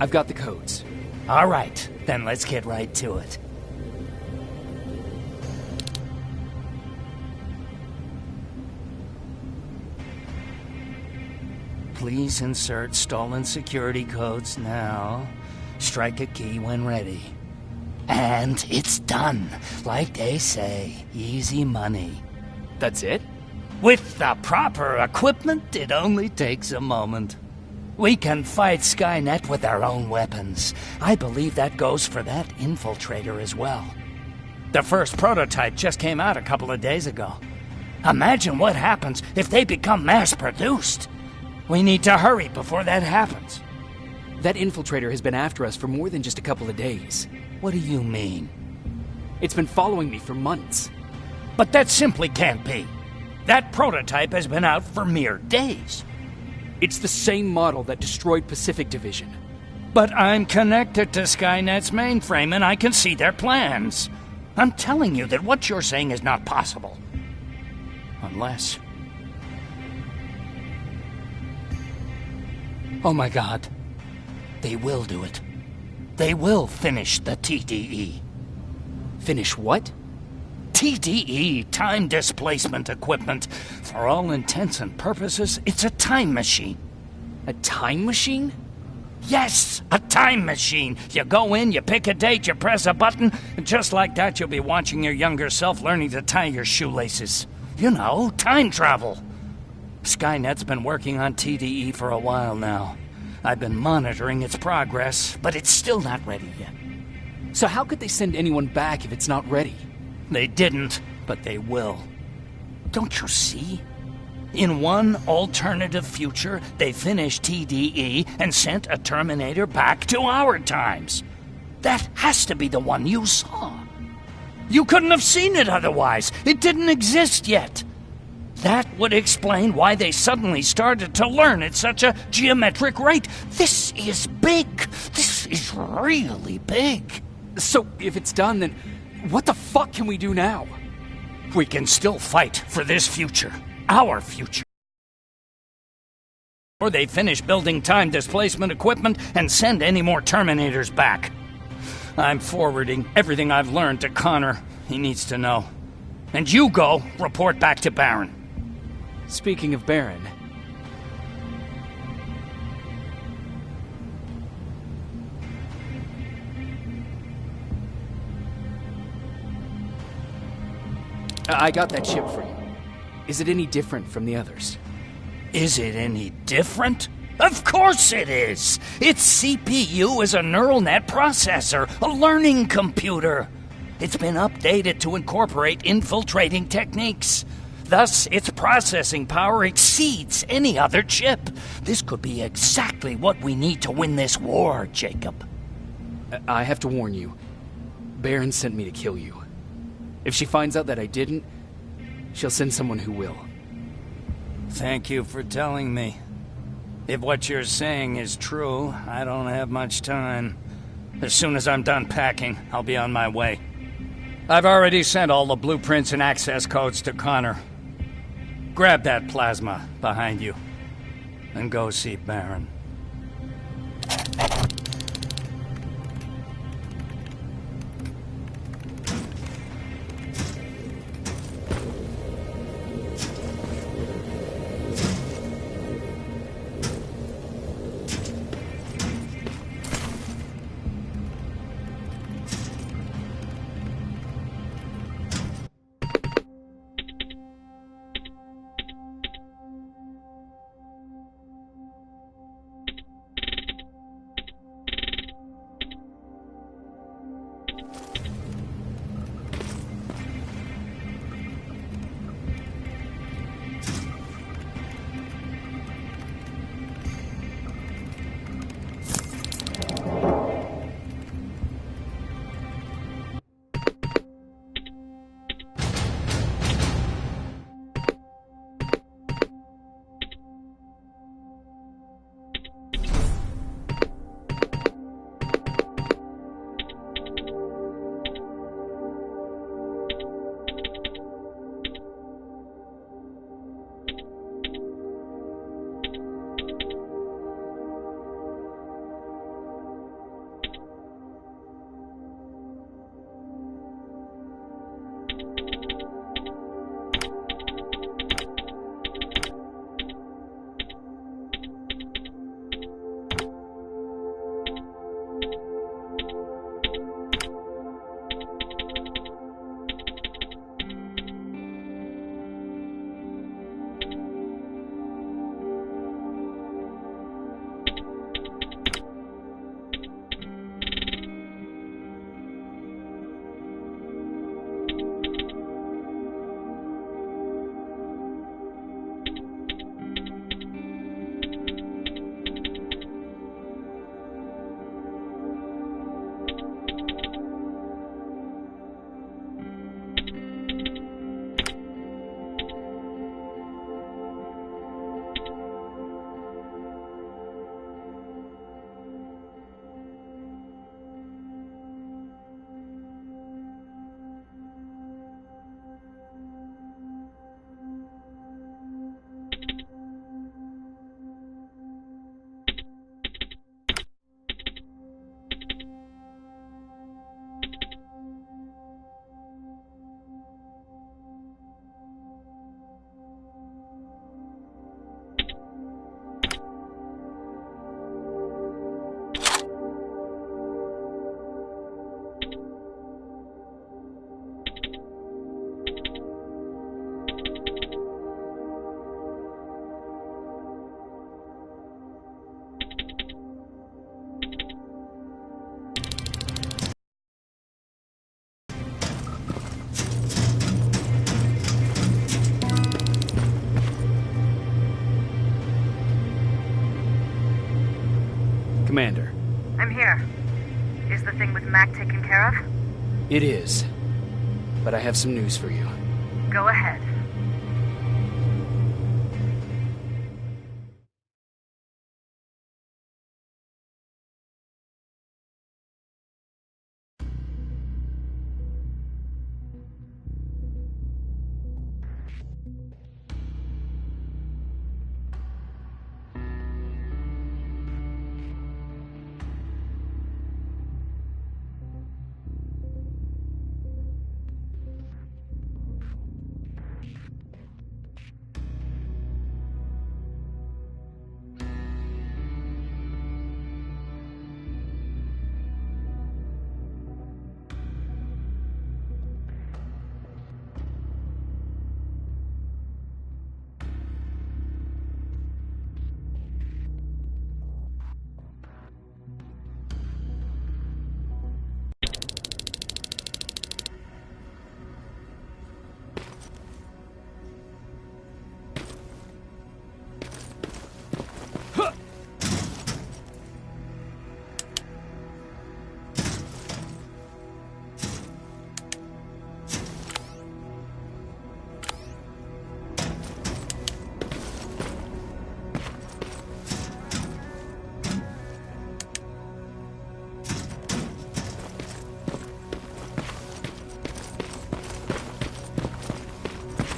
I've got the codes. All right, then let's get right to it. Please insert stolen security codes now. Strike a key when ready. And it's done. Like they say, easy money. That's it? With the proper equipment, it only takes a moment. We can fight Skynet with our own weapons. I believe that goes for that infiltrator as well. The first prototype just came out a couple of days ago. Imagine what happens if they become mass-produced. We need to hurry before that happens. That infiltrator has been after us for more than just a couple of days. What do you mean? It's been following me for months. But that simply can't be. That prototype has been out for mere days. It's the same model that destroyed Pacific Division. But I'm connected to Skynet's mainframe and I can see their plans. I'm telling you that what you're saying is not possible. Unless... Oh my God. They will do it. They will finish the TDE. Finish what? TDE, time displacement equipment. For all intents and purposes, it's a time machine. A time machine? Yes, a time machine. You go in, you pick a date, you press a button, and just like that you'll be watching your younger self learning to tie your shoelaces. You know, time travel. Skynet's been working on TDE for a while now. I've been monitoring its progress, but it's still not ready yet. So how could they send anyone back if it's not ready? They didn't, but they will. Don't you see? In one alternative future, they finished TDE and sent a Terminator back to our times. That has to be the one you saw. You couldn't have seen it otherwise. It didn't exist yet. That would explain why they suddenly started to learn at such a geometric rate. This is big. This is really big. So, if it's done, then what the fuck can we do now? We can still fight for this future. Our future. Or they finish building time displacement equipment and send any more Terminators back. I'm forwarding everything I've learned to Connor. He needs to know. And you go report back to Baron. Speaking of Baron... I got that chip for you. Is it any different from the others? Is it any different? Of course it is! Its CPU is a neural net processor, a learning computer. It's been updated to incorporate infiltrating techniques. Thus, its processing power exceeds any other chip. This could be exactly what we need to win this war, Jacob. I have to warn you. Baron sent me to kill you. If she finds out that I didn't, she'll send someone who will. Thank you for telling me. If what you're saying is true, I don't have much time. As soon as I'm done packing, I'll be on my way. I've already sent all the blueprints and access codes to Connor. Grab that plasma behind you, and go see Baron. Commander. I'm here. Is the thing with Mac taken care of? It is. But I have some news for you. Go ahead.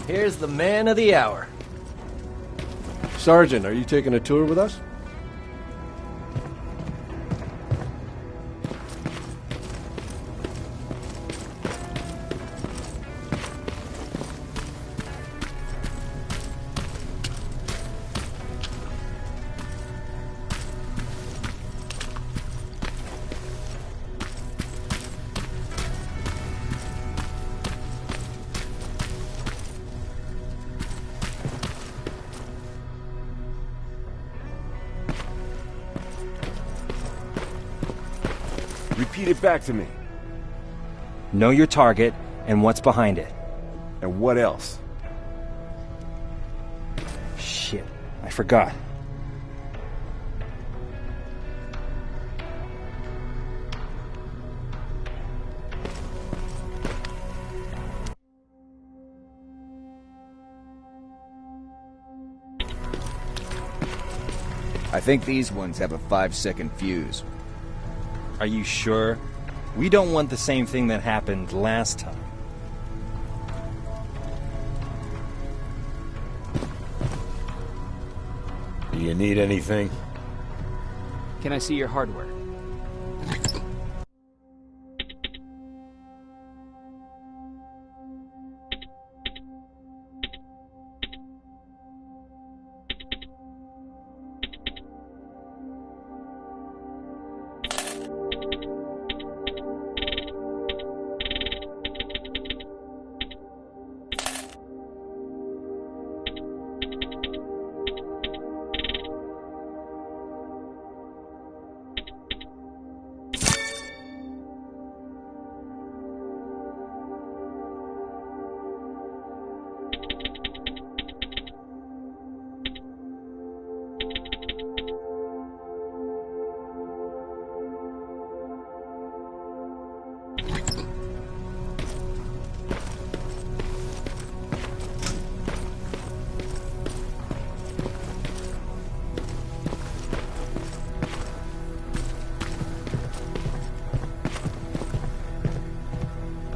Here's the man of the hour. Sergeant, are you taking a tour with us? Repeat it back to me. Know your target and what's behind it. And what else? Shit, I forgot. I think these ones have a 5-second fuse. Are you sure? We don't want the same thing that happened last time. Do you need anything? Can I see your hardware?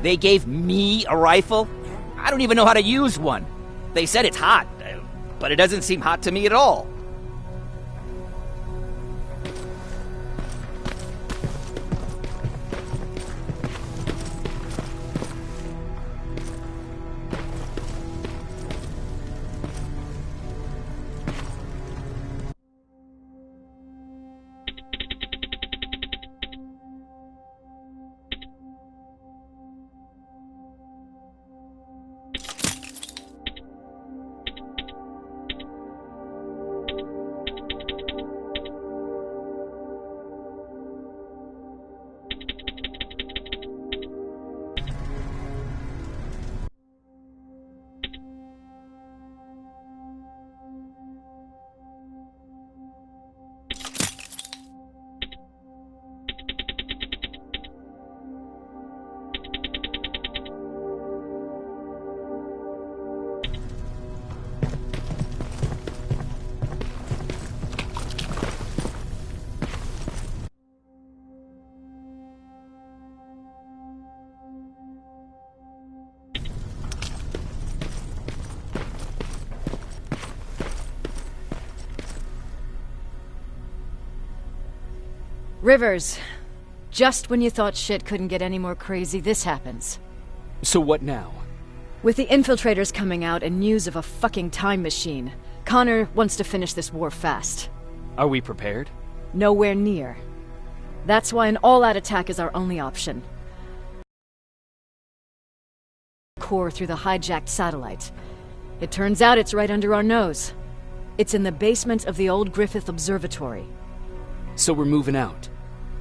They gave me a rifle? I don't even know how to use one. They said it's hot, but it doesn't seem hot to me at all. Rivers, just when you thought shit couldn't get any more crazy, this happens. So what now? With the infiltrators coming out and news of a fucking time machine, Connor wants to finish this war fast. Are we prepared? Nowhere near. That's why an all-out attack is our only option. Core through the hijacked satellite. It turns out it's right under our nose. It's in the basement of the old Griffith Observatory. So we're moving out.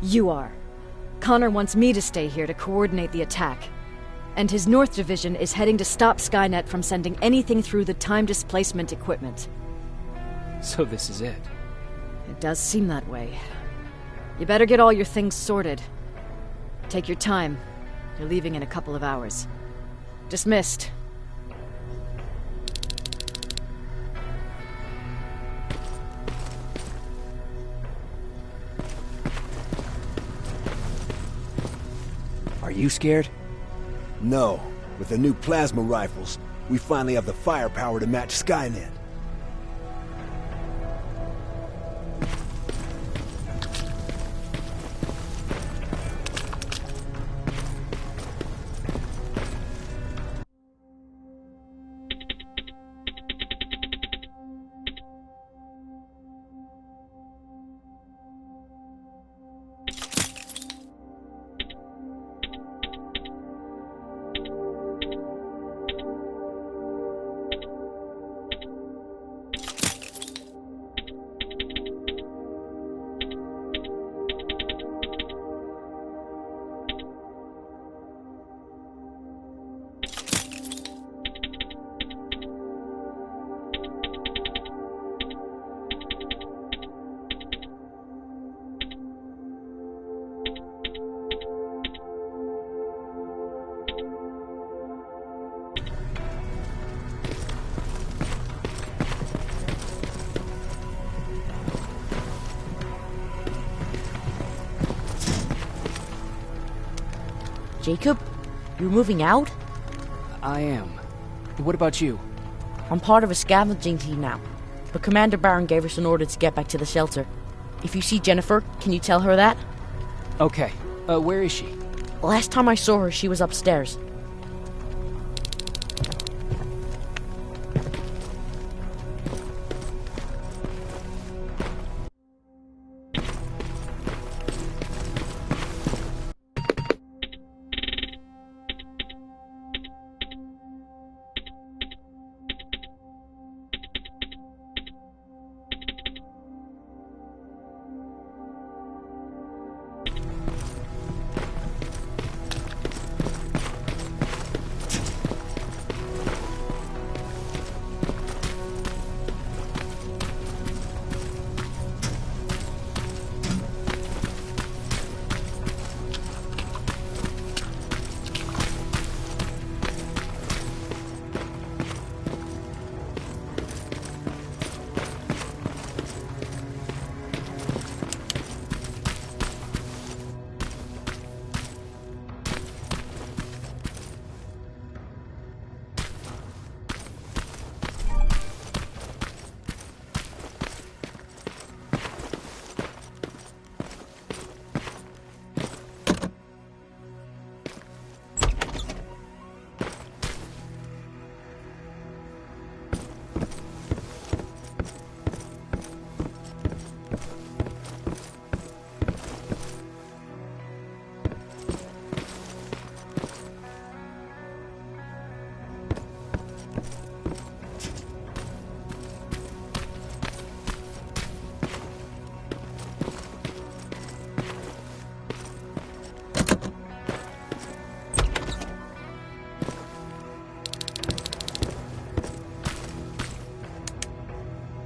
You are. Connor wants me to stay here to coordinate the attack. And his North Division is heading to stop Skynet from sending anything through the time displacement equipment. So this is it. It does seem that way. You better get all your things sorted. Take your time. You're leaving in a couple of hours. Dismissed. Are you scared? No. With the new plasma rifles, we finally have the firepower to match Skynet. Jacob, you're moving out? I am. What about you? I'm part of a scavenging team now, but Commander Barron gave us an order to get back to the shelter. If you see Jennifer, can you tell her that? Okay. Where is she? Last time I saw her, she was upstairs.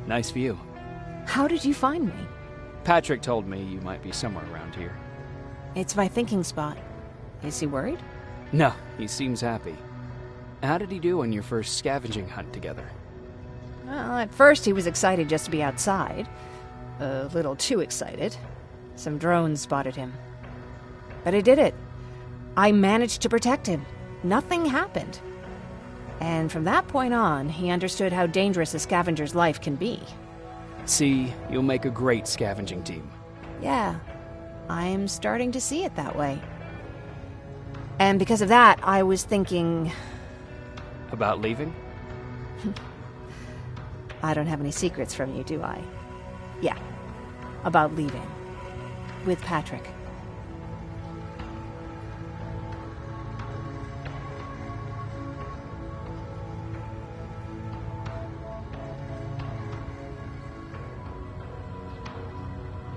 Nice view. How did you find me? Patrick told me you might be somewhere around here. It's my thinking spot. Is he worried? No, he seems happy. How did he do on your first scavenging hunt together? Well, at first he was excited just to be outside. A little too excited. Some drones spotted him. But I did it. I managed to protect him. Nothing happened. And from that point on, he understood how dangerous a scavenger's life can be. See, you'll make a great scavenging team. Yeah. I'm starting to see it that way. And because of that, I was thinking... About leaving? I don't have any secrets from you, do I? Yeah. About leaving. With Patrick.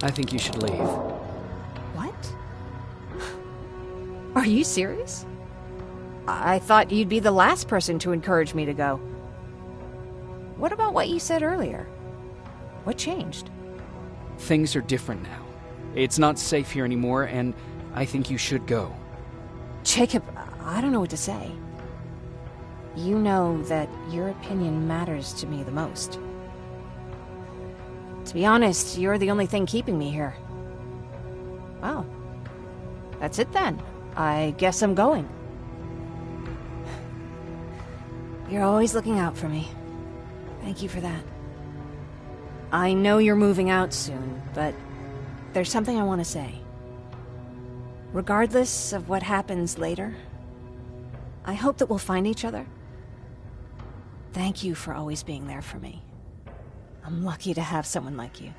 I think you should leave. What? Are you serious? I thought you'd be the last person to encourage me to go. What about what you said earlier? What changed? Things are different now. It's not safe here anymore, and I think you should go. Jacob, I don't know what to say. You know that your opinion matters to me the most. To be honest, you're the only thing keeping me here. Well, that's it then. I guess I'm going. You're always looking out for me. Thank you for that. I know you're moving out soon, but there's something I want to say. Regardless of what happens later, I hope that we'll find each other. Thank you for always being there for me. I'm lucky to have someone like you.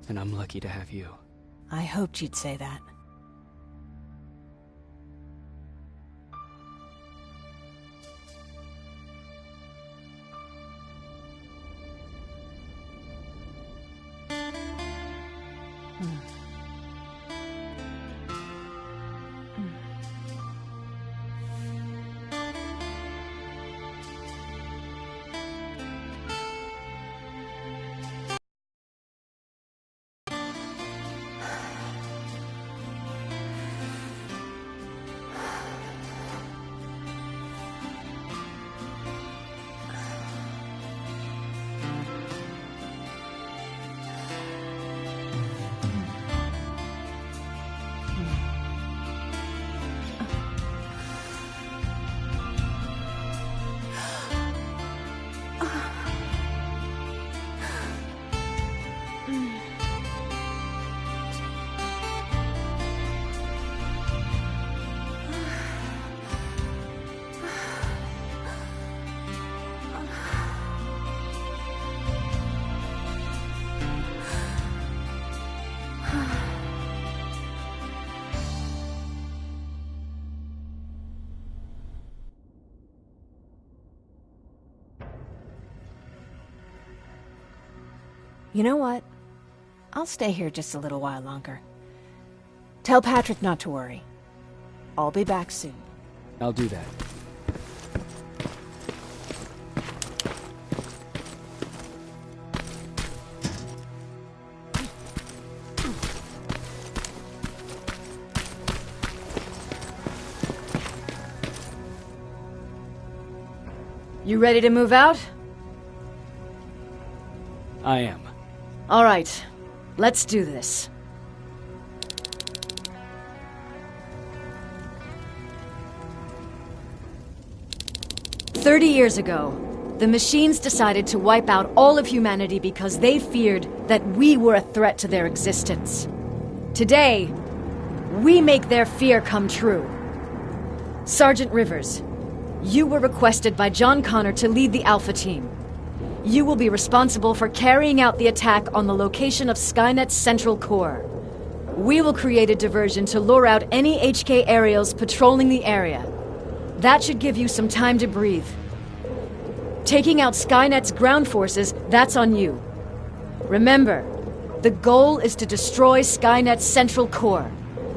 And I'm lucky to have you. I hoped you'd say that. You know what? I'll stay here just a little while longer. Tell Patrick not to worry. I'll be back soon. I'll do that. You ready to move out? I am. All right, let's do this. "30 years ago, the machines decided to wipe out all of humanity because they feared that we were a threat to their existence. Today, we make their fear come true. Sergeant Rivers, you were requested by John Connor to lead the Alpha Team. You will be responsible for carrying out the attack on the location of Skynet's central core. We will create a diversion to lure out any HK aerials patrolling the area. That should give you some time to breathe. Taking out Skynet's ground forces, that's on you. Remember, the goal is to destroy Skynet's central core,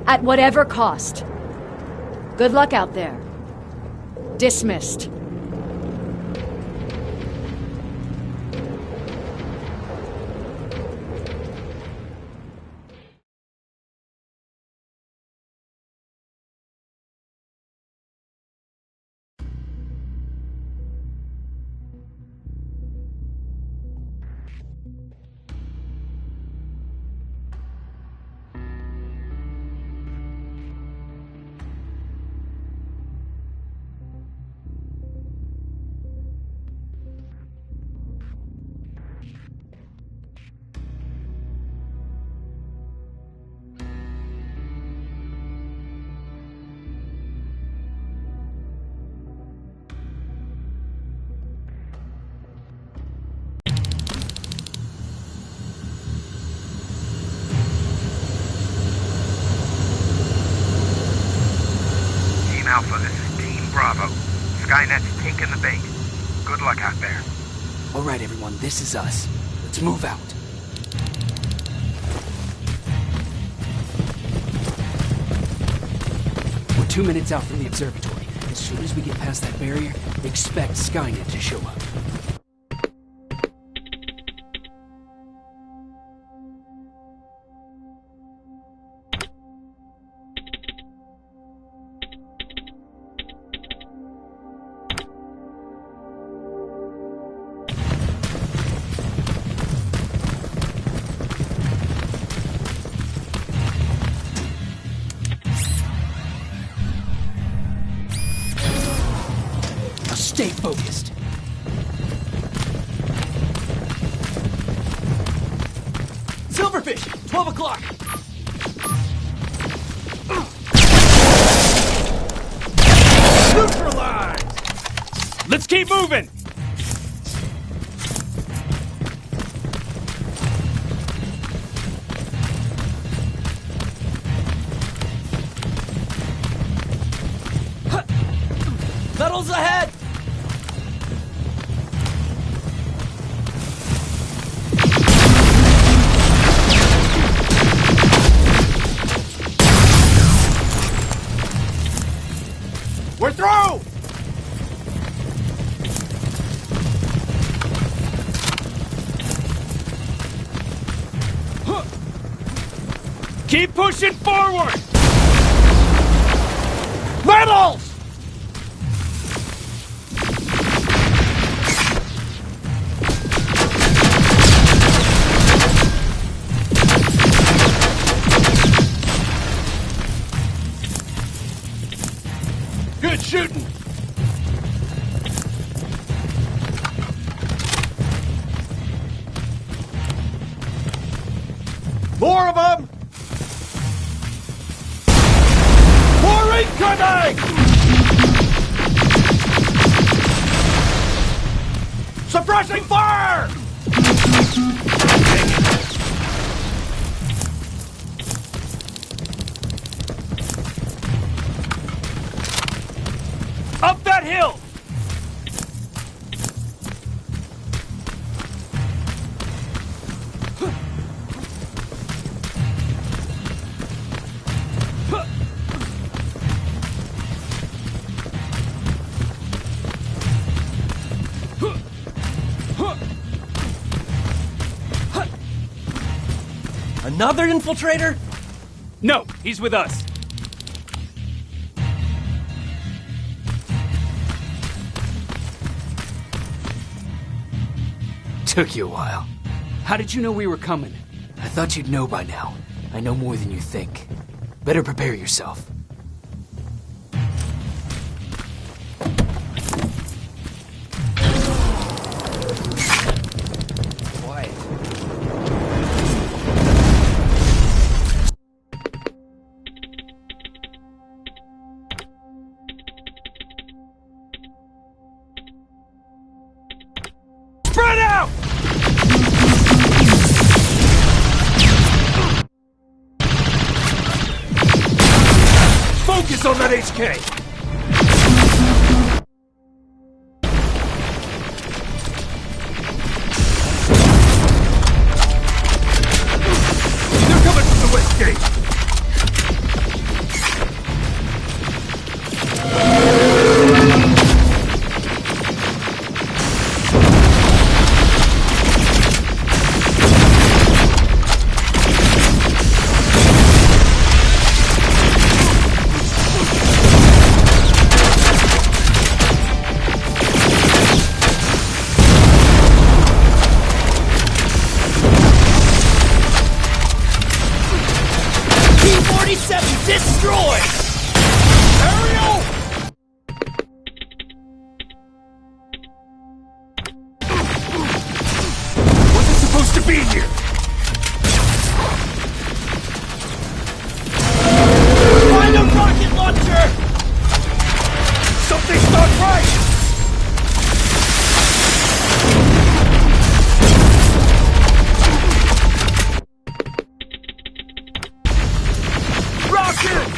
at whatever cost. Good luck out there. Dismissed." This is us. Let's move out. We're 2 minutes out from the observatory. As soon as we get past that barrier, expect Skynet to show up. Stay focused. Silverfish! 12 o'clock! Neutralized! Let's keep moving! Metals ahead! We're through! Keep pushing forward! Metals! Good shooting! More of them! More incoming! Suppressing fire! Up that hill! Another infiltrator? No, he's with us. Took you a while. How did you know we were coming? I thought you'd know by now. I know more than you think. Better prepare yourself. Quiet. Spread out! Focus on that HK! They're coming from the west gate! T-47 destroyed! Ariel! Wasn't supposed to be here! Find a rocket launcher! Something's not right! Rocket!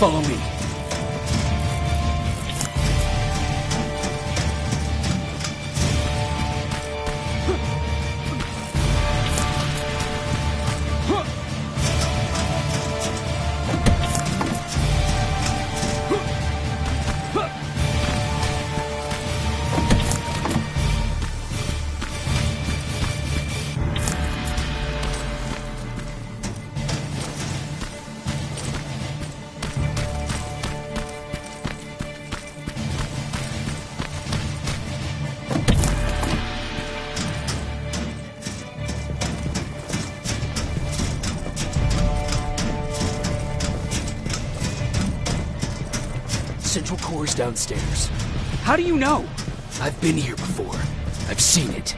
Follow me. Central Core's downstairs. How do you know? I've been here before. I've seen it.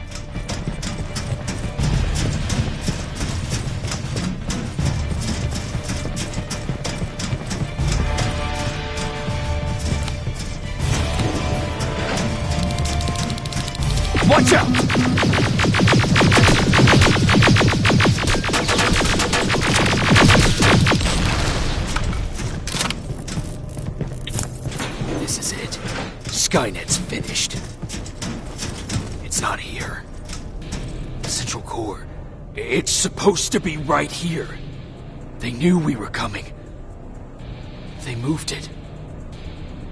Watch out! This is it. Skynet's finished. It's not here. Central Core. It's supposed to be right here. They knew we were coming. They moved it.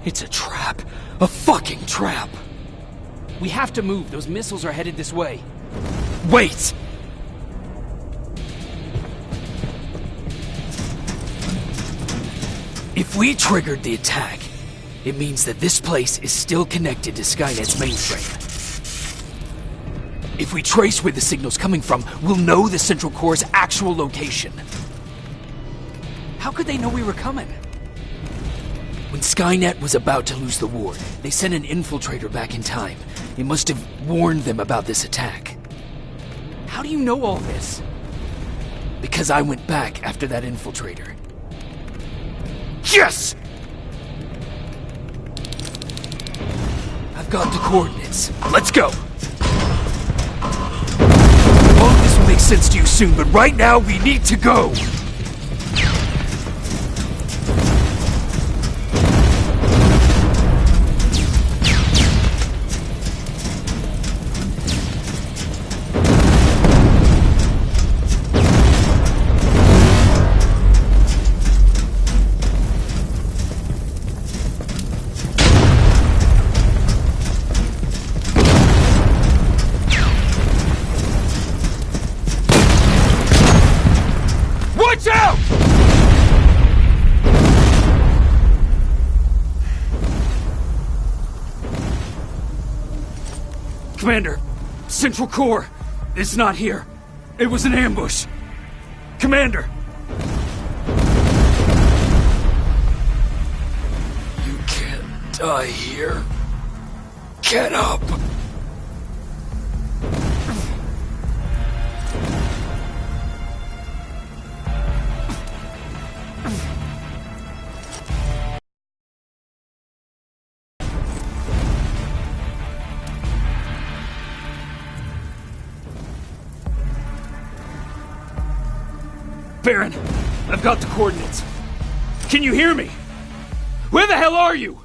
It's a trap. A fucking trap. We have to move. Those missiles are headed this way. Wait! If we triggered the attack, it means that this place is still connected to Skynet's mainframe. If we trace where the signal's coming from, we'll know the Central Core's actual location. How could they know we were coming? When Skynet was about to lose the war, they sent an infiltrator back in time. It must have warned them about this attack. How do you know all this? Because I went back after that infiltrator. Yes! I've got the coordinates. Let's go! All of this will make sense to you soon, but right now we need to go! Watch out! Commander, Central Core is not here. It was an ambush. Commander! You can't die here. Get up! Baron, I've got the coordinates. Can you hear me? Where the hell are you?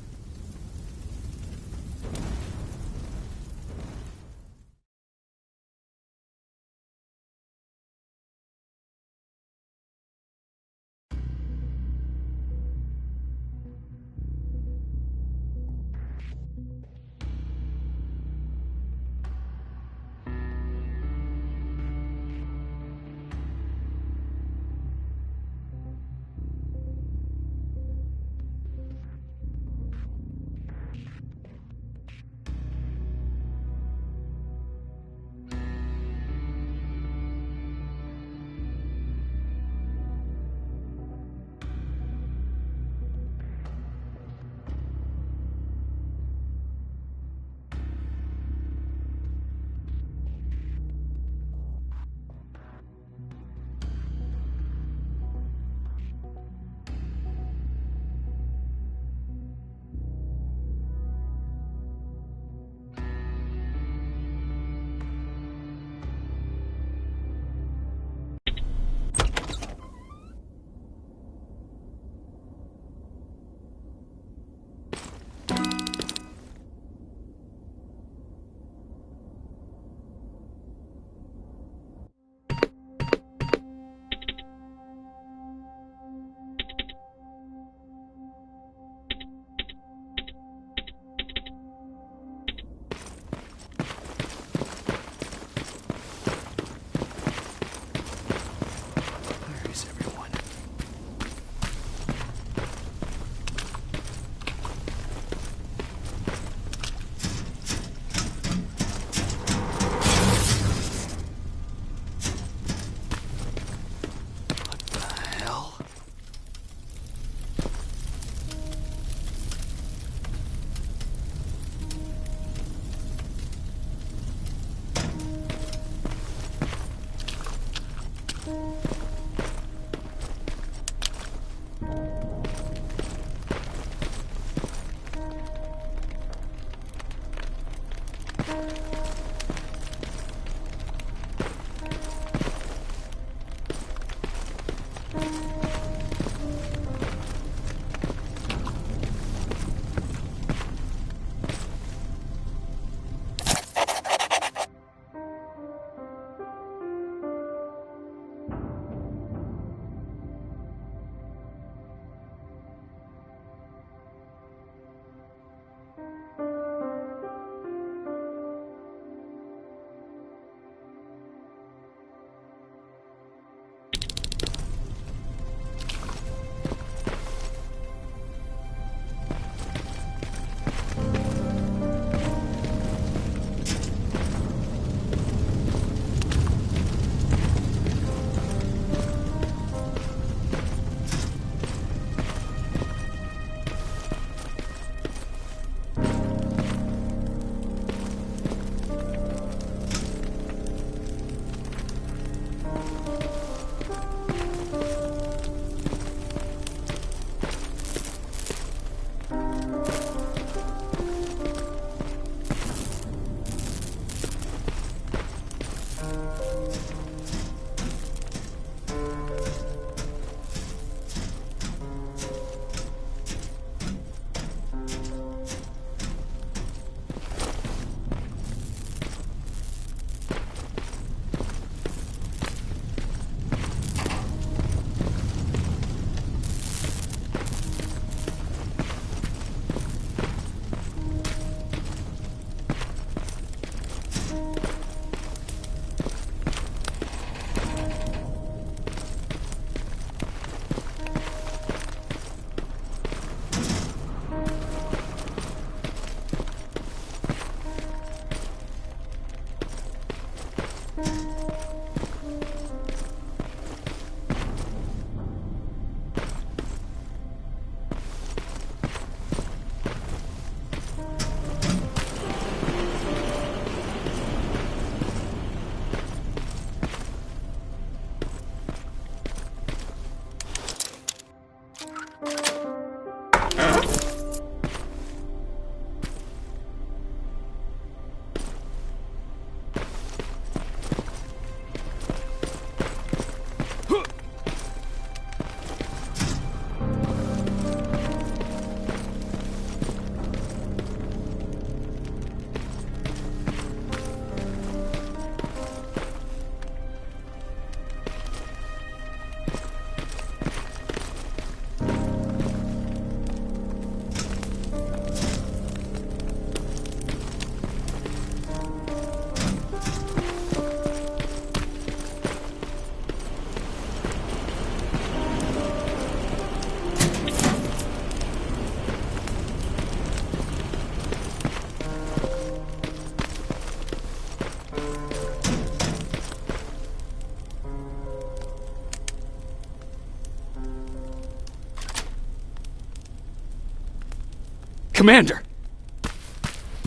Commander!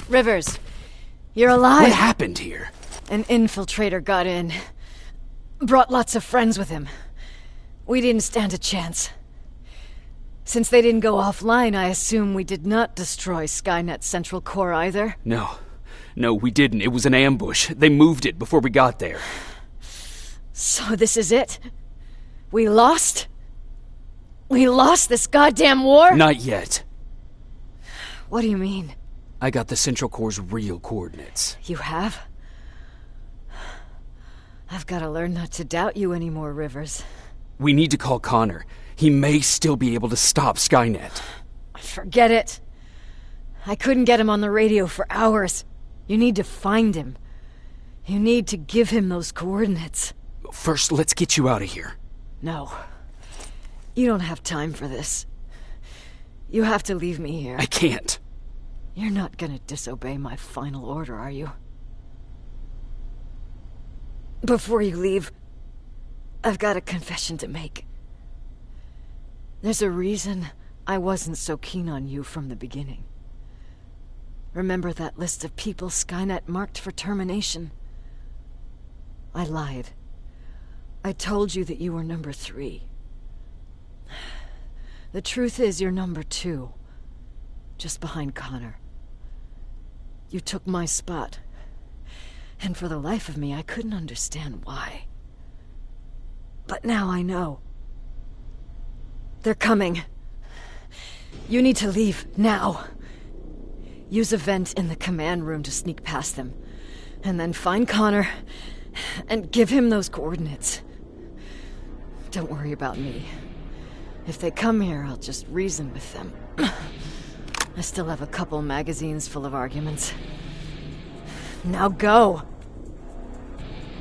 Rivers, you're alive. What happened here? An infiltrator got in. Brought lots of friends with him. We didn't stand a chance. Since they didn't go offline, I assume we did not destroy Skynet's central core either? No, we didn't. It was an ambush. They moved it before we got there. So this is it? We lost? We lost this goddamn war? Not yet. What do you mean? I got the Central Core's real coordinates. You have? I've got to learn not to doubt you anymore, Rivers. We need to call Connor. He may still be able to stop Skynet. Forget it. I couldn't get him on the radio for hours. You need to find him. You need to give him those coordinates. First, let's get you out of here. No. You don't have time for this. You have to leave me here. I can't. You're not gonna disobey my final order, are you? Before you leave, I've got a confession to make. There's a reason I wasn't so keen on you from the beginning. Remember that list of people Skynet marked for termination? I lied. I told you that you were number 3. The truth is you're number 2. Just behind Connor. You took my spot. And for the life of me, I couldn't understand why. But now I know. They're coming. You need to leave, now. Use a vent in the command room to sneak past them. And then find Connor, and give him those coordinates. Don't worry about me. If they come here, I'll just reason with them. I still have a couple magazines full of arguments. Now go!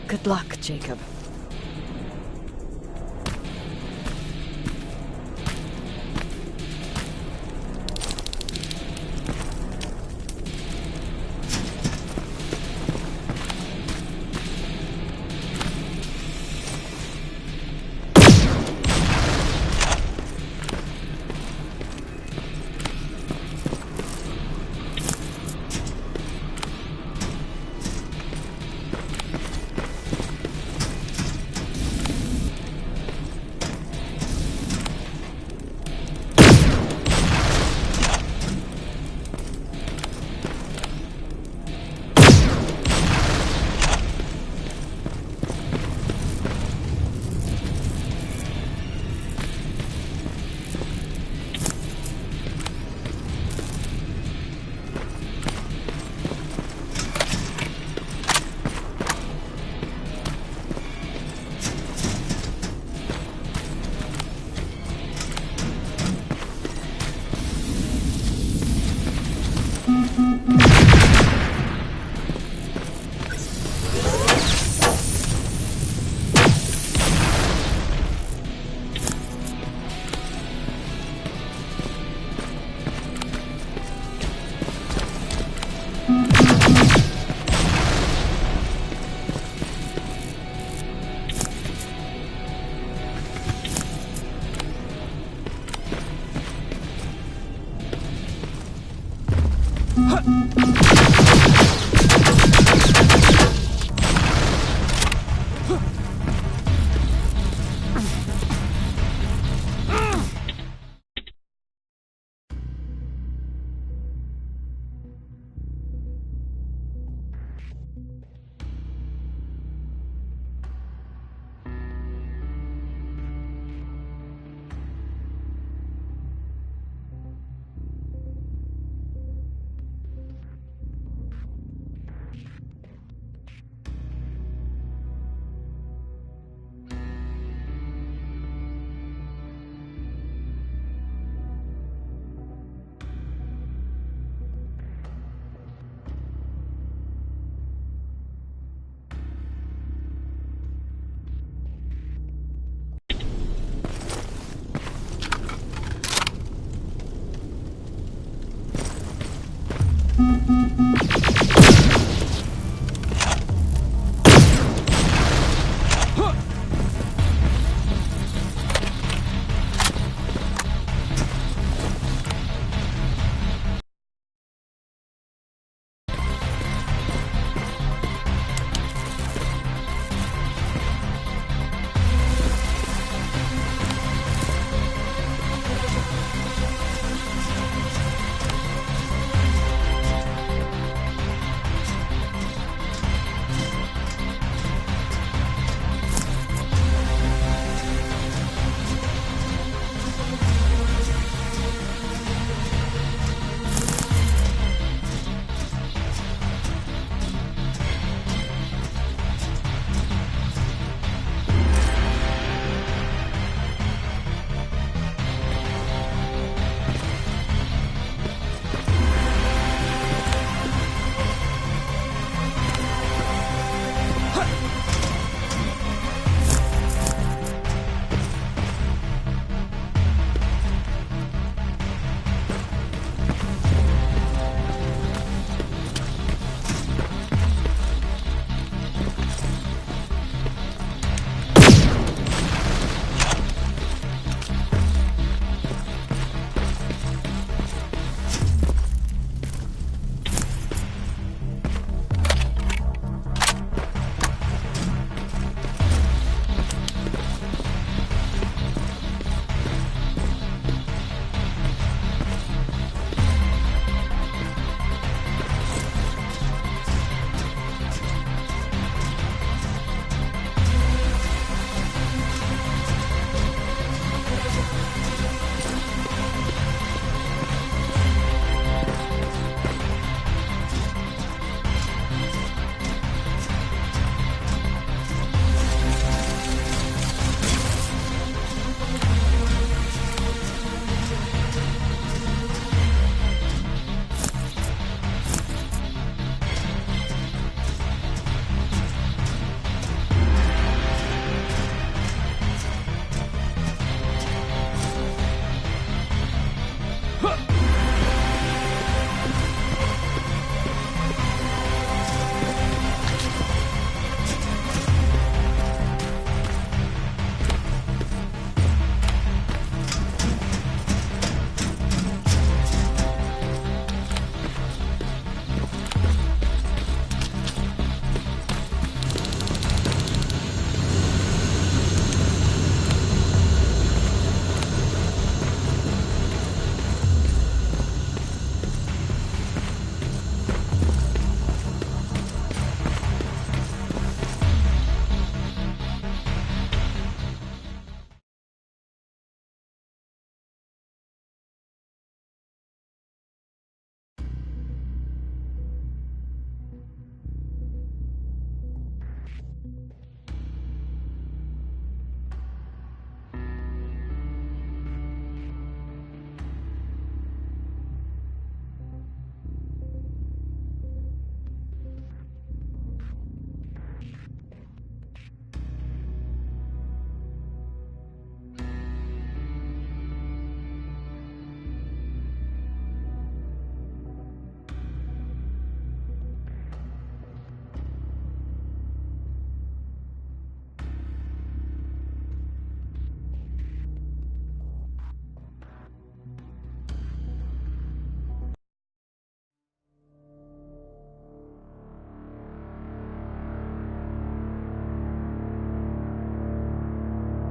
Good luck, Jacob.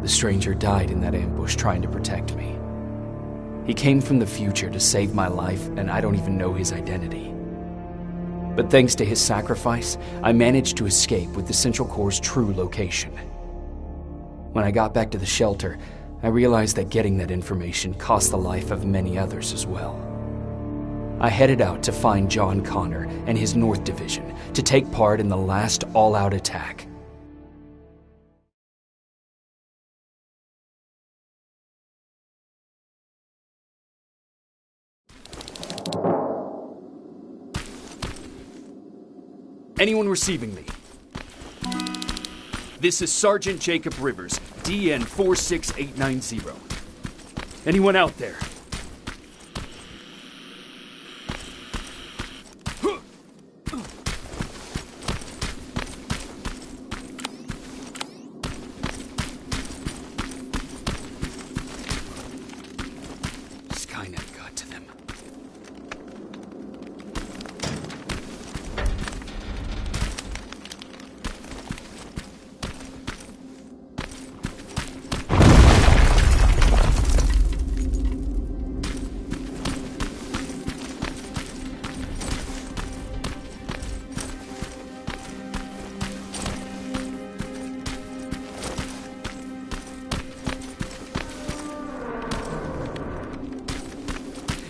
The stranger died in that ambush trying to protect me. He came from the future to save my life, and I don't even know his identity. But thanks to his sacrifice, I managed to escape with the Central Core's true location. When I got back to the shelter, I realized that getting that information cost the life of many others as well. I headed out to find John Connor and his North Division to take part in the last all-out attack. Anyone receiving me? This is Sergeant Jacob Rivers, DN 46890. Anyone out there? Skynet got to them.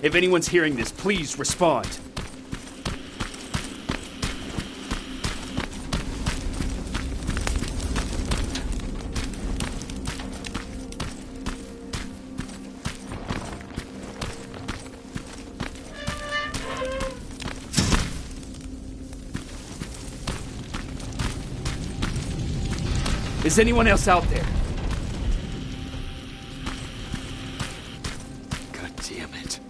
If anyone's hearing this, please respond. Is anyone else out there? God damn it.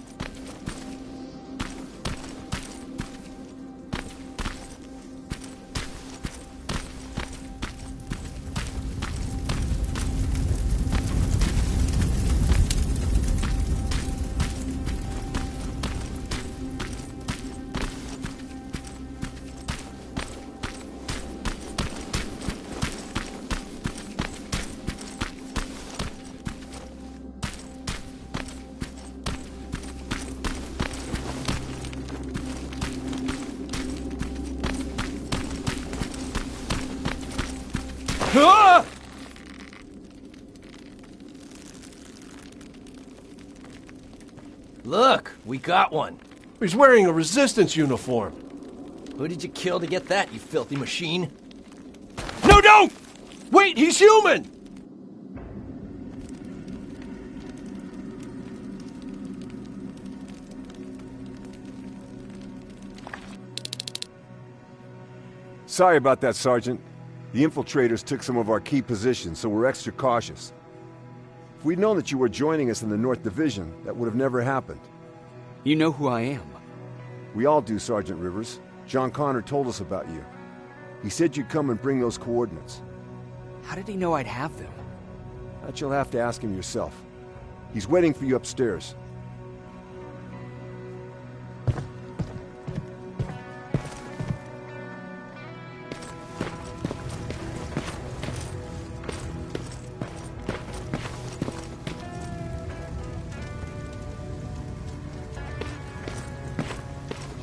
Ah! Look, we got one. He's wearing a Resistance uniform. Who did you kill to get that, you filthy machine? No, don't! Wait, he's human! Sorry about that, Sergeant. The infiltrators took some of our key positions, so we're extra cautious. If we'd known that you were joining us in the North Division, that would have never happened. You know who I am. We all do, Sergeant Rivers. John Connor told us about you. He said you'd come and bring those coordinates. How did he know I'd have them? That you'll have to ask him yourself. He's waiting for you upstairs.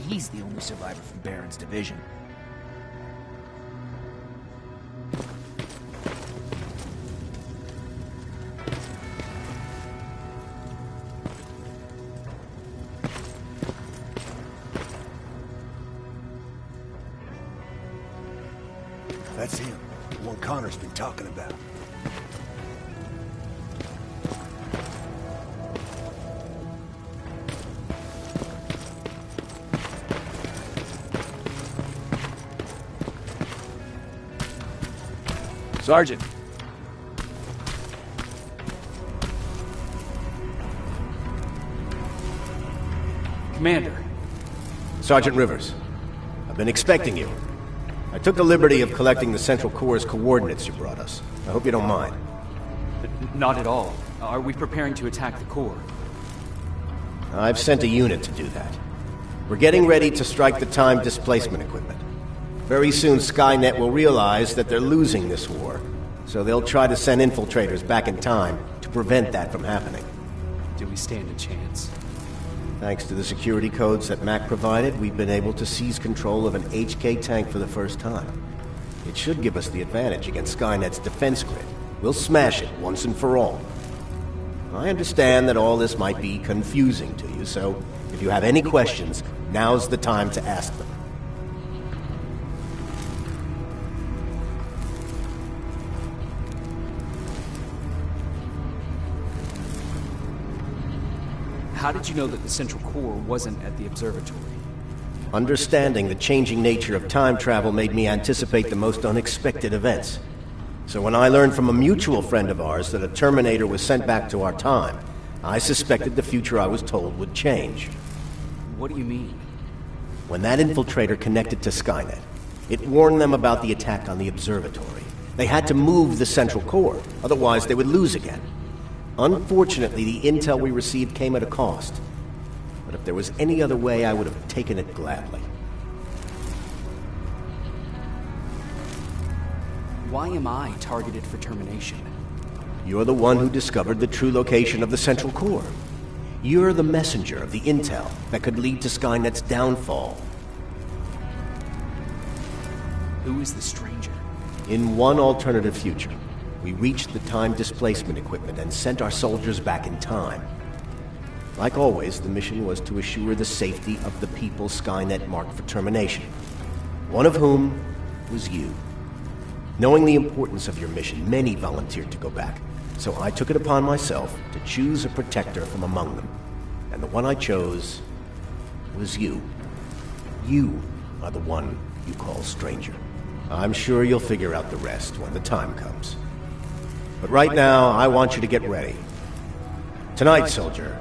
He's the only survivor from Baron's division. That's him, the one Connor's been talking about. Sergeant. Commander. Sergeant Rivers, I've been expecting you. I took the liberty of collecting the Central Core's coordinates you brought us. I hope you don't mind. Not at all. Are we preparing to attack the core? I've sent a unit to do that. We're getting ready to strike the time displacement equipment. Very soon Skynet will realize that they're losing this war, So they'll try to send infiltrators back in time to prevent that from happening. Do we stand a chance? Thanks to the security codes that Mac provided, we've been able to seize control of an HK tank for the first time. It should give us the advantage against Skynet's defense grid. We'll smash it once and for all. I understand that all this might be confusing to you, so if you have any questions, now's the time to ask them. How did you know that the central core wasn't at the observatory? Understanding the changing nature of time travel made me anticipate the most unexpected events. So when I learned from a mutual friend of ours that a Terminator was sent back to our time, I suspected the future I was told would change. What do you mean? When that infiltrator connected to Skynet, it warned them about the attack on the observatory. They had to move the central core, otherwise they would lose again. Unfortunately, the intel we received came at a cost. But if there was any other way, I would have taken it gladly. Why am I targeted for termination? You're the one who discovered the true location of the central core. You're the messenger of the intel that could lead to Skynet's downfall. Who is the stranger? In one alternative future, we reached the time displacement equipment and sent our soldiers back in time. Like always, the mission was to assure the safety of the people Skynet marked for termination. One of whom was you. Knowing the importance of your mission, many volunteered to go back. So I took it upon myself to choose a protector from among them. And the one I chose was you. You are the one you call stranger. I'm sure you'll figure out the rest when the time comes. But right now, I want you to get ready. Tonight, soldier,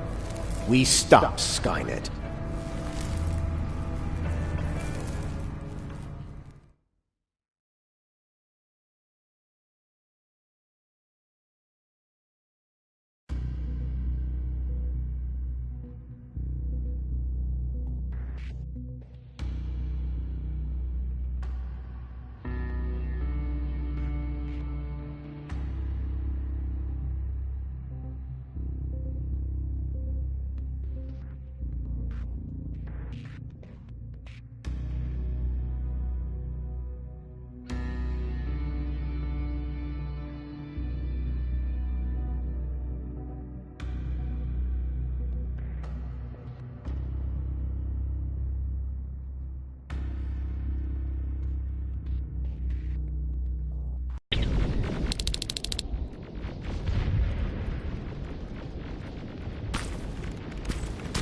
we stop Skynet.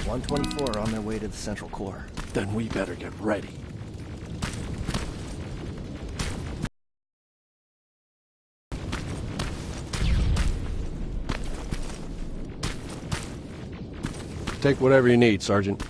$124 on their way to the central core. Then we better get ready. Take whatever you need, Sergeant.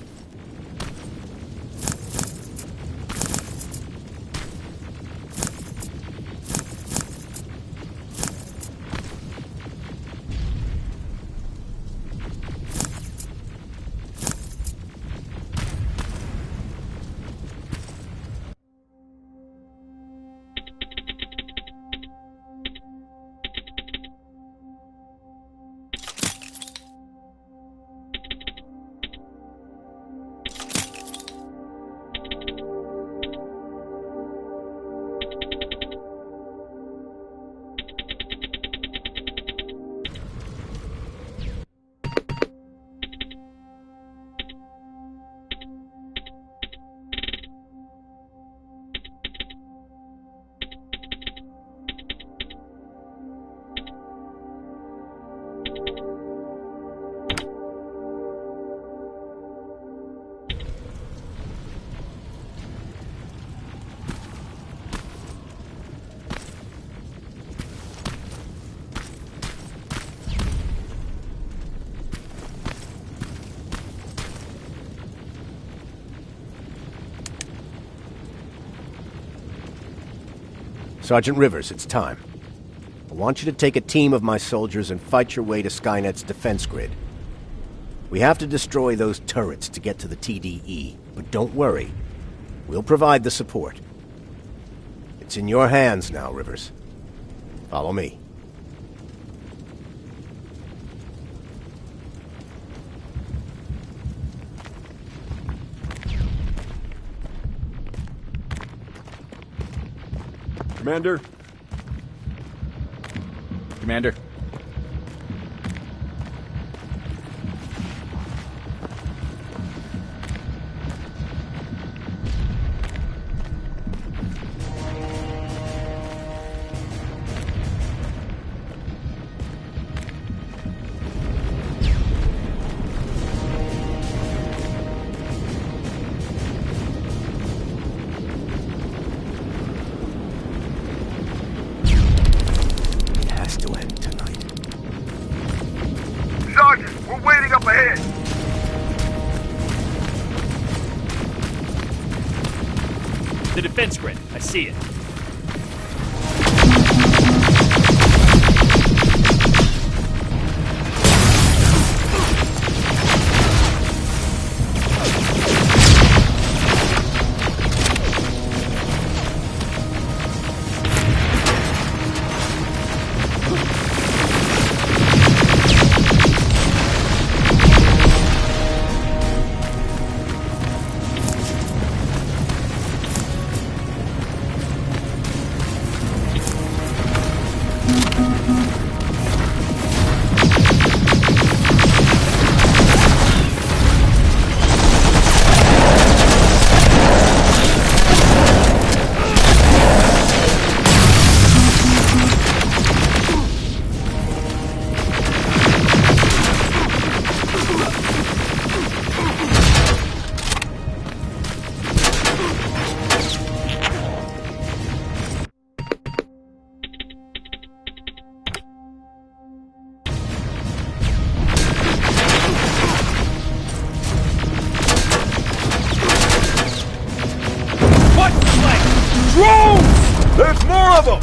Sergeant Rivers, it's time. I want you to take a team of my soldiers and fight your way to Skynet's defense grid. We have to destroy those turrets to get to the TDE, but don't worry. We'll provide the support. It's in your hands now, Rivers. Follow me. Commander? Commander. Sergeant, we're waiting up ahead. The defense grid. I see it. Drones! There's more of them!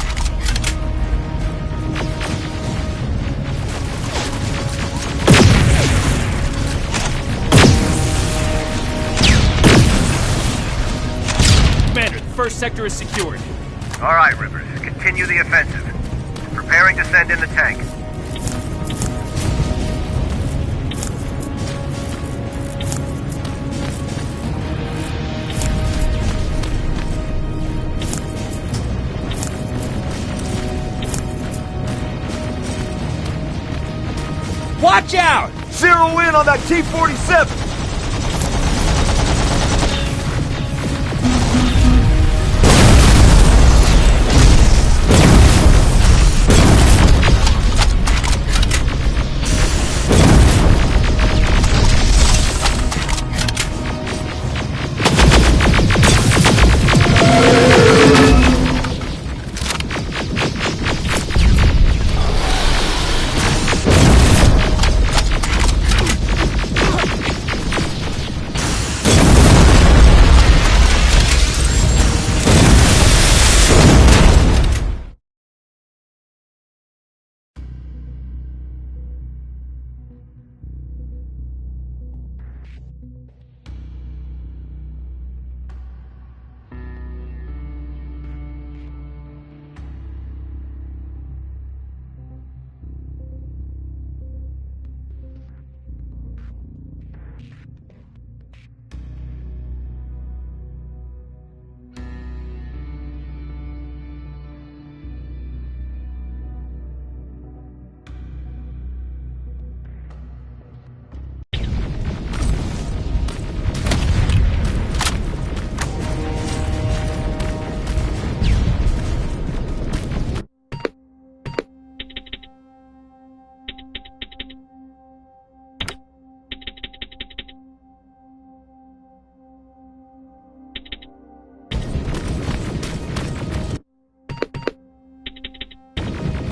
Commander, the first sector is secured. All right, Rivers. Continue the offensive. Preparing to send in the tank. Watch out! Zero in on that T-47!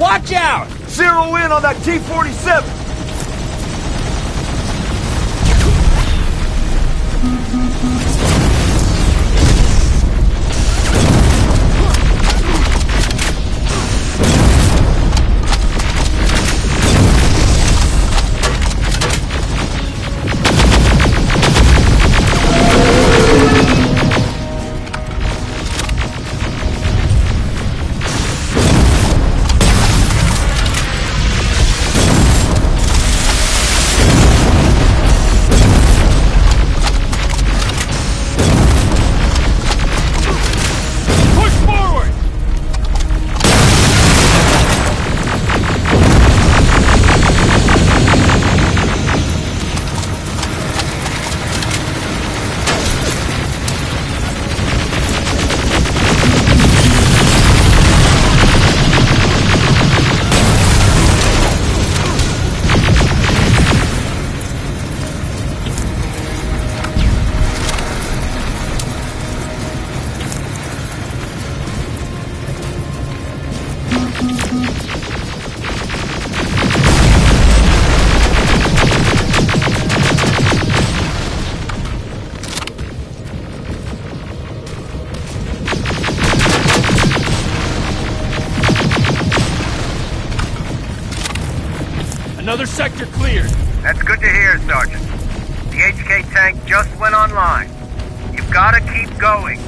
Watch out! Zero in on that T-47! Another sector cleared. That's good to hear, Sergeant. The HK tank just went online. You've gotta keep going.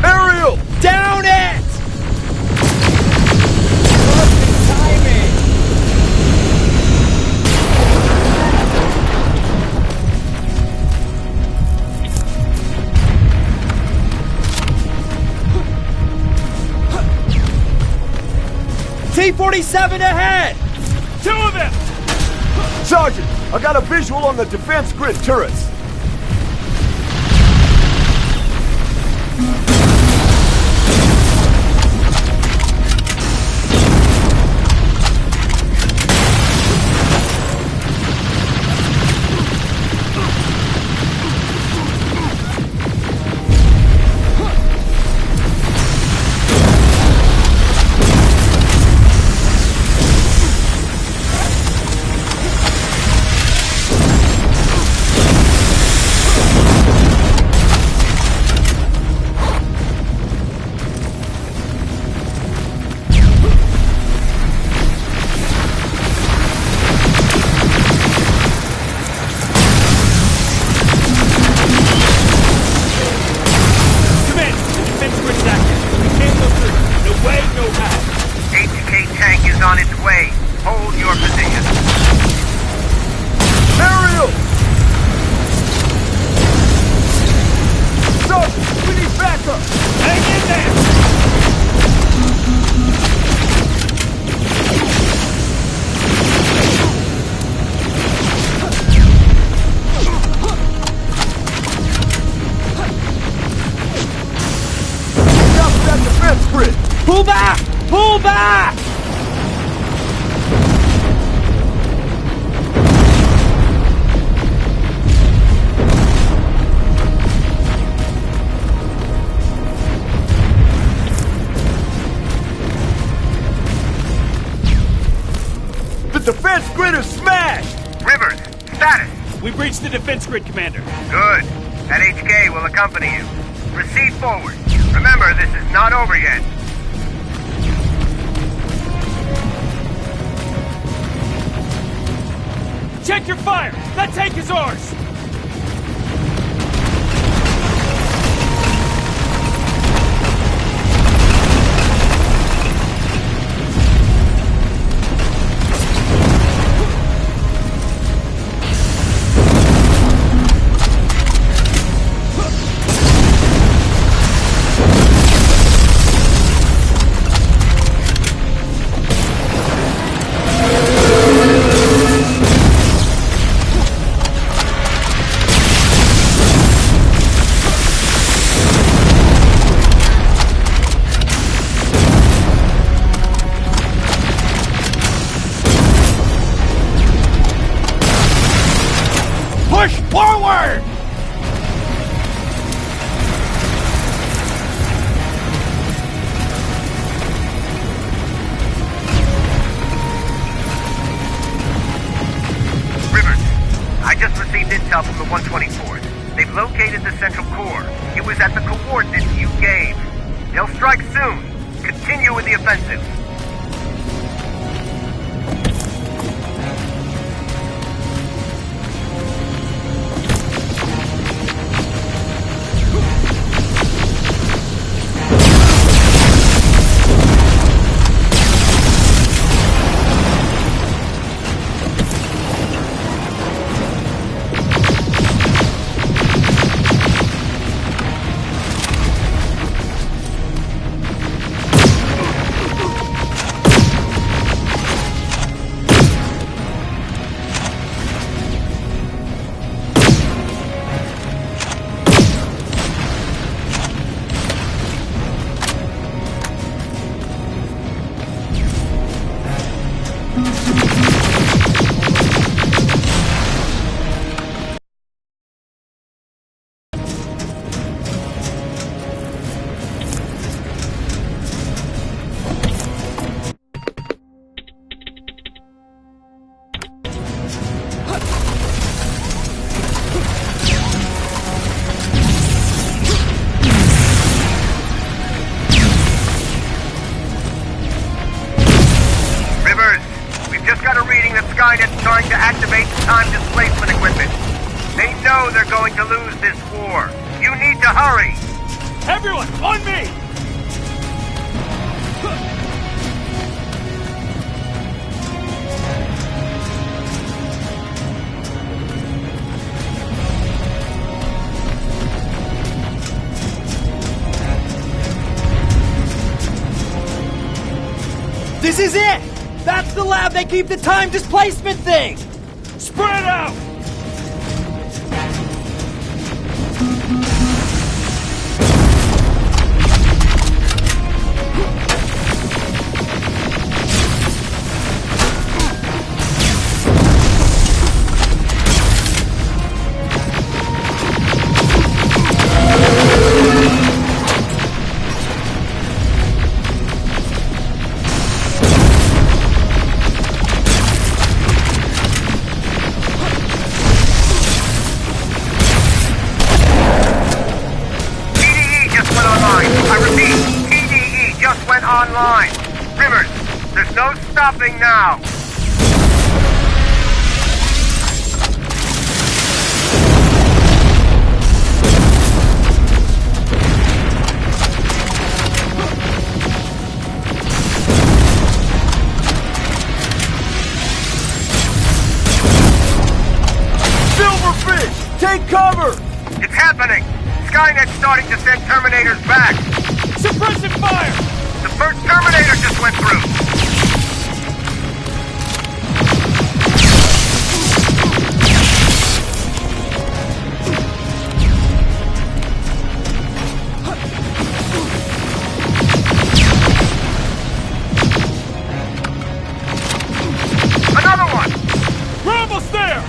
Ariel! Down it! T-47 ahead! 2 of them! Sergeant, I got a visual on the defense grid turrets. on its way. Hold your position. Ariel! Sergeant, we need backup! Hang in there! Stop that defense grid! Pull back! Pull back! The defense grid is smashed! Rivers, status! We breached the defense grid, Commander. Good. That HK will accompany you. Proceed forward. Remember, this is not over yet. Check your fire! That tank is ours! Push forward! Rivers, I just received intel from the 124th. They've located the central core. It was at the coordinates you gave. They'll strike soon. Continue with the offensive. indicating that Skynet's trying to activate the time displacement equipment. They know they're going to lose this war. You need to hurry! Everyone, on me! This is it! That's the lab they keep the time displacement thing! Spread out! Online. Rivers, there's no stopping now. Silverfish, take cover! It's happening. Skynet's starting to send Terminators back. Suppressive fire! The first Terminator just went through! Another one! We're almost there!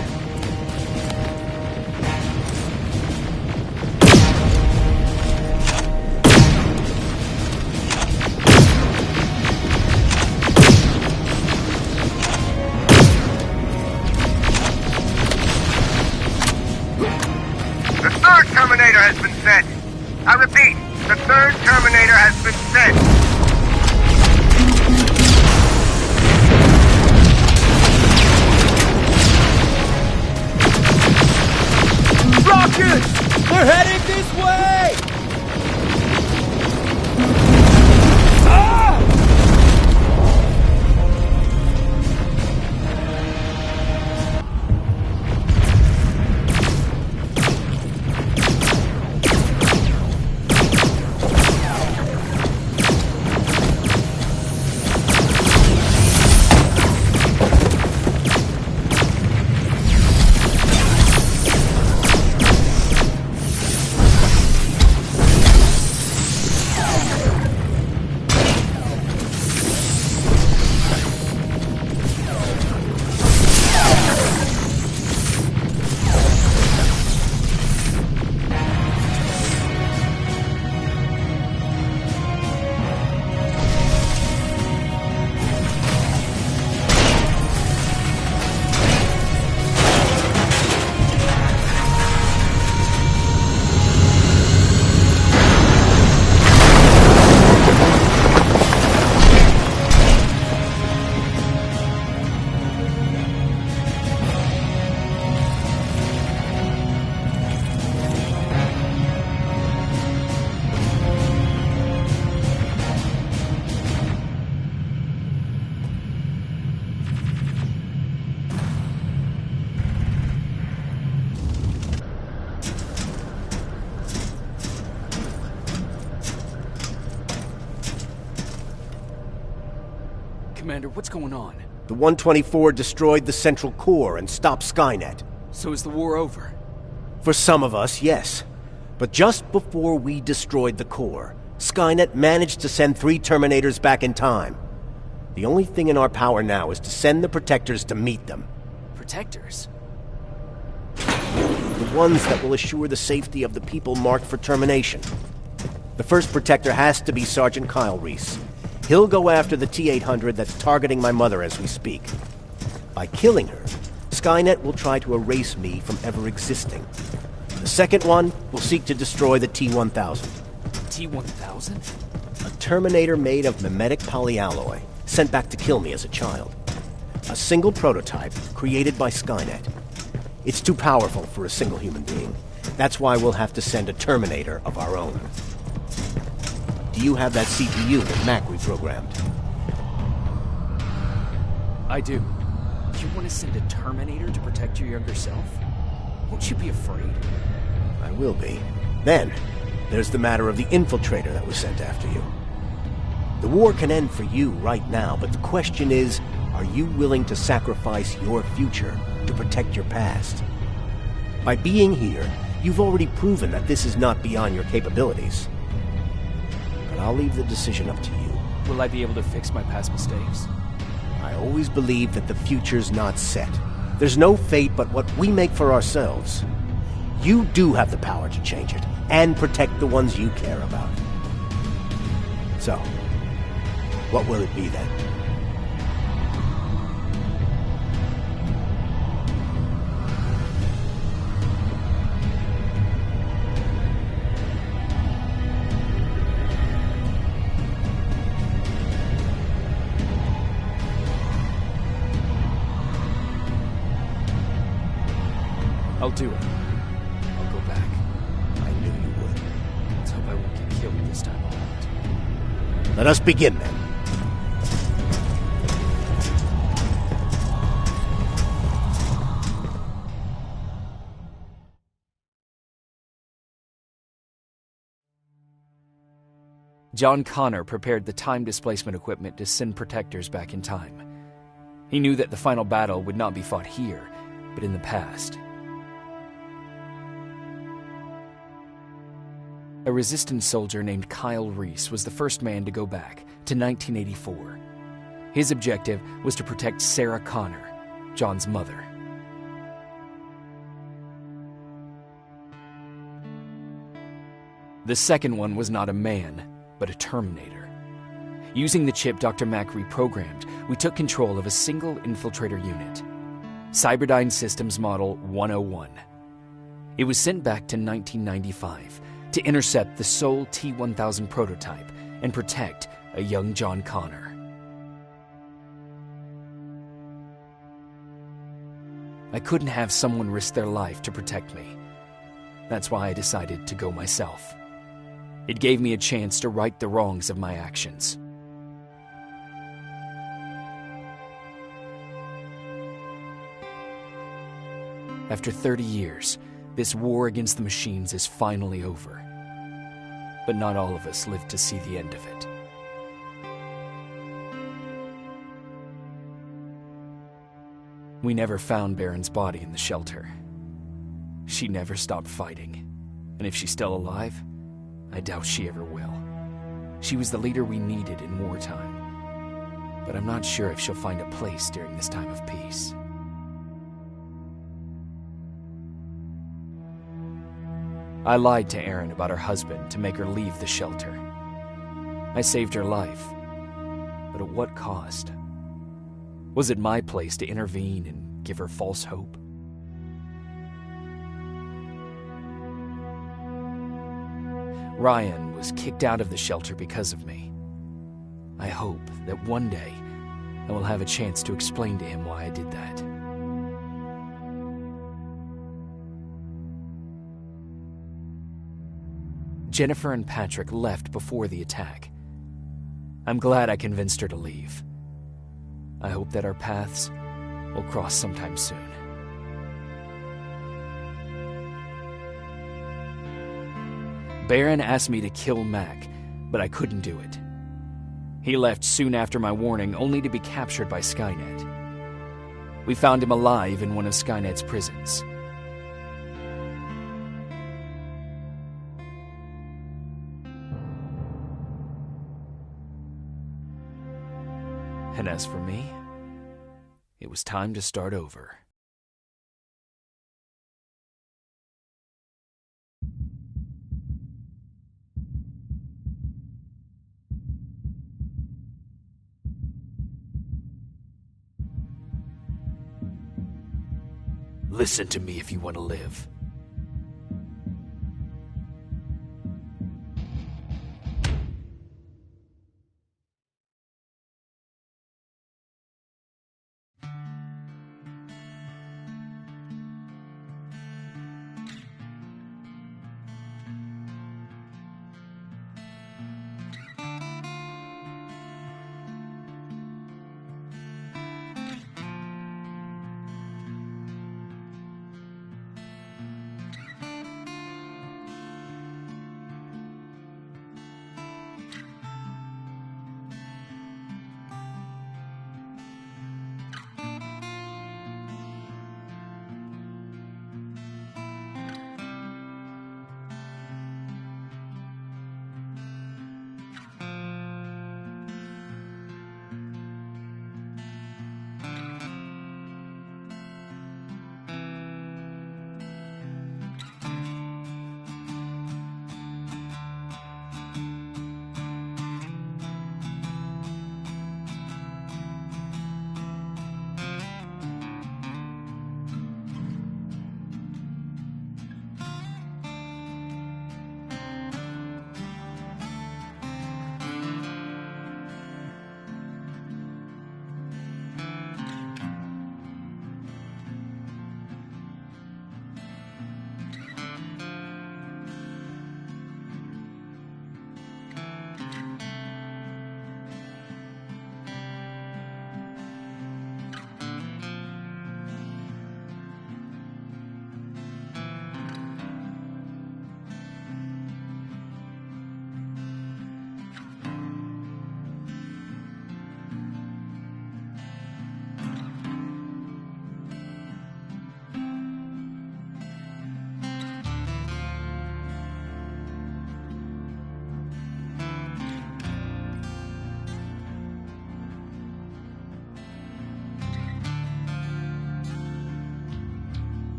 Terminator has been sent. I repeat, the third Terminator has been sent. Rockets! They're heading this way! Commander, what's going on? The 124 destroyed the central core and stopped Skynet. So is the war over? For some of us, yes. But just before we destroyed the core, Skynet managed to send 3 Terminators back in time. The only thing in our power now is to send the Protectors to meet them. Protectors? The ones that will assure the safety of the people marked for termination. The first Protector has to be Sergeant Kyle Reese. He'll go after the T-800 that's targeting my mother as we speak. By killing her, Skynet will try to erase me from ever existing. The second one will seek to destroy the T-1000. T-1000? A Terminator made of mimetic polyalloy, sent back to kill me as a child. A single prototype created by Skynet. It's too powerful for a single human being. That's why we'll have to send a Terminator of our own. Do you have that CPU that Mac reprogrammed? I do. You want to send a Terminator to protect your younger self? Won't you be afraid? I will be. Then, there's the matter of the infiltrator that was sent after you. The war can end for you right now, but the question is, are you willing to sacrifice your future to protect your past? By being here, you've already proven that this is not beyond your capabilities. But I'll leave the decision up to you. Will I be able to fix my past mistakes? I always believe that the future's not set. There's no fate but what we make for ourselves. You do have the power to change it, and protect the ones you care about. So, what will it be then? I'll do it. I'll go back. I knew you would. Let's hope I won't get killed this time around. Let us begin then. John Connor prepared the time displacement equipment to send protectors back in time. He knew that the final battle would not be fought here, but in the past. A Resistance soldier named Kyle Reese was the first man to go back to 1984. His objective was to protect Sarah Connor, John's mother. The second one was not a man, but a Terminator. Using the chip Dr. Mack reprogrammed, we took control of a single infiltrator unit, Cyberdyne Systems Model 101. It was sent back to 1995 to intercept the sole T-1000 prototype and protect a young John Connor. I couldn't have someone risk their life to protect me. That's why I decided to go myself. It gave me a chance to right the wrongs of my actions. After 30 years, this war against the machines is finally over. But not all of us lived to see the end of it. We never found Baron's body in the shelter. She never stopped fighting, and if she's still alive, I doubt she ever will. She was the leader we needed in wartime, but I'm not sure if she'll find a place during this time of peace. I lied to Erin about her husband to make her leave the shelter. I saved her life, but at what cost? Was it my place to intervene and give her false hope? Ryan was kicked out of the shelter because of me. I hope that one day I will have a chance to explain to him why I did that. Jennifer and Patrick left before the attack. I'm glad I convinced her to leave. I hope that our paths will cross sometime soon. Baron asked me to kill Mac, but I couldn't do it. He left soon after my warning, only to be captured by Skynet. We found him alive in one of Skynet's prisons. And as for me, it was time to start over. Listen to me if you want to live.